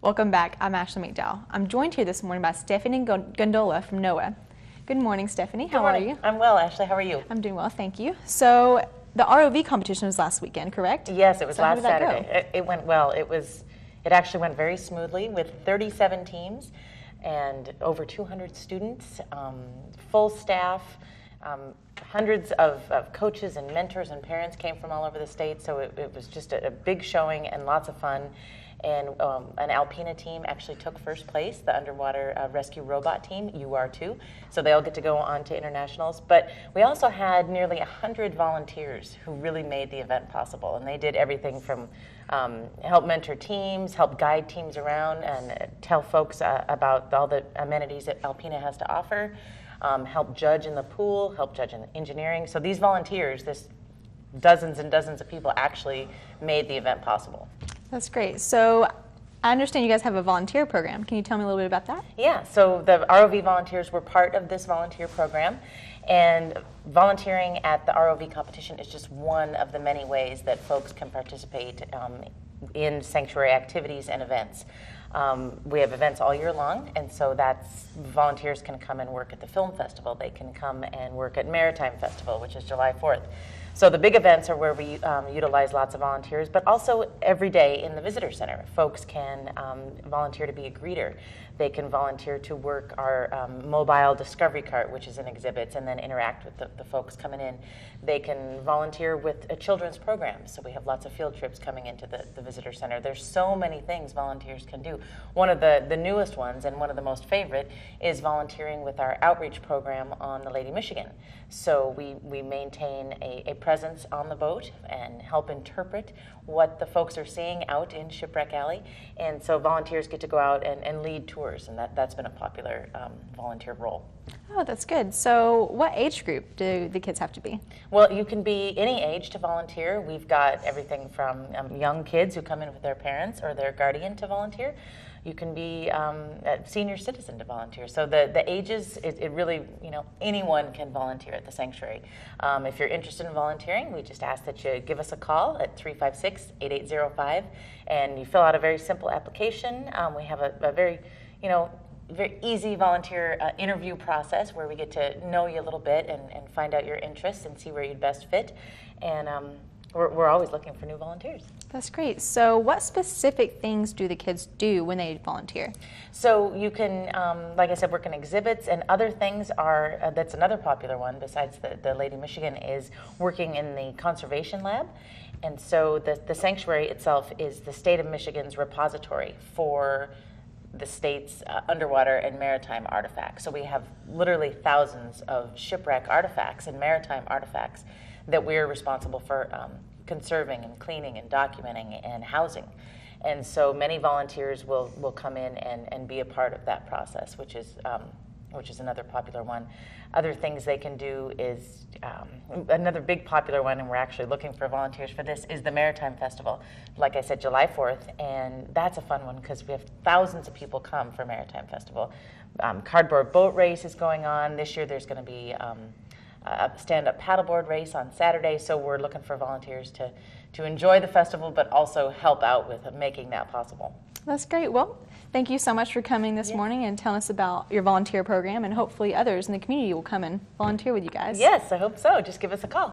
Welcome back. I'm Ashley McDowell. I'm joined here this morning by Stephanie Gondola from NOAA. Good morning, Stephanie. How are you? I'm well, Ashley. How are you? I'm doing well, thank you. So the ROV competition was last weekend, correct? Yes, it was so last how did that Saturday. It went well. It actually went very smoothly with 37 teams and over 200 students, full staff. Hundreds of coaches and mentors and parents came from all over the state, so it was just a big showing and lots of fun. And an Alpena team actually took first place, the underwater rescue robot team. You are too. So they all get to go on to internationals. But we also had nearly 100 volunteers who really made the event possible. And they did everything from help mentor teams, help guide teams around, and tell folks about all the amenities that Alpena has to offer, help judge in the pool, help judge in engineering. So these volunteers, dozens and dozens of people actually made the event possible. That's great. So I understand you guys have a volunteer program. Can you tell me a little bit about that? Yeah, so the ROV volunteers were part of this volunteer program, and volunteering at the ROV competition is just one of the many ways that folks can participate in sanctuary activities and events. We have events all year long, and so volunteers can come and work at the film festival. They can come and work at Maritime Festival, which is July 4th. So the big events are where we utilize lots of volunteers, but also every day in the visitor center, folks can volunteer to be a greeter. They can volunteer to work our mobile discovery cart, which is in exhibits, and then interact with the folks coming in. They can volunteer with a children's program, so we have lots of field trips coming into the visitor center. There's so many things volunteers can do. One of the newest ones, and one of the most favorite, is volunteering with our outreach program on the Lady Michigan. So we maintain a presence on the boat and help interpret what the folks are seeing out in Shipwreck Alley. And so volunteers get to go out and lead tours, and that's been a popular volunteer role. Oh, that's good. So what age group do the kids have to be? Well, you can be any age to volunteer. We've got everything from young kids who come in with their parents or their guardian to volunteer. You can be a senior citizen to volunteer. So the ages, it really, anyone can volunteer at the sanctuary. If you're interested in volunteering, we just ask that you give us a call at 356-8805, and you fill out a very simple application. We have a very, very easy volunteer interview process where we get to know you a little bit and find out your interests and see where you'd best fit. And we're always looking for new volunteers. That's great. So what specific things do the kids do when they volunteer? So you can, like I said, work in exhibits, and other things are, that's another popular one besides the Lady Michigan, is working in the conservation lab. And so the sanctuary itself is the state of Michigan's repository for the state's underwater and maritime artifacts. So we have literally thousands of shipwreck artifacts and maritime artifacts that we're responsible for conserving and cleaning and documenting and housing. And so many volunteers will come in and be a part of that process, which is another popular one. Other things they can do is, another big popular one, and we're actually looking for volunteers for this, is the Maritime Festival. Like I said, July 4th, and that's a fun one because we have thousands of people come for Maritime Festival. Cardboard boat race is going on. This year there's going to be a stand-up paddleboard race on Saturday, so we're looking for volunteers to enjoy the festival but also help out with making that possible. That's great. Well, thank you so much for coming this morning and telling us about your volunteer program, and hopefully others in the community will come and volunteer with you guys. Yes, I hope so. Just give us a call.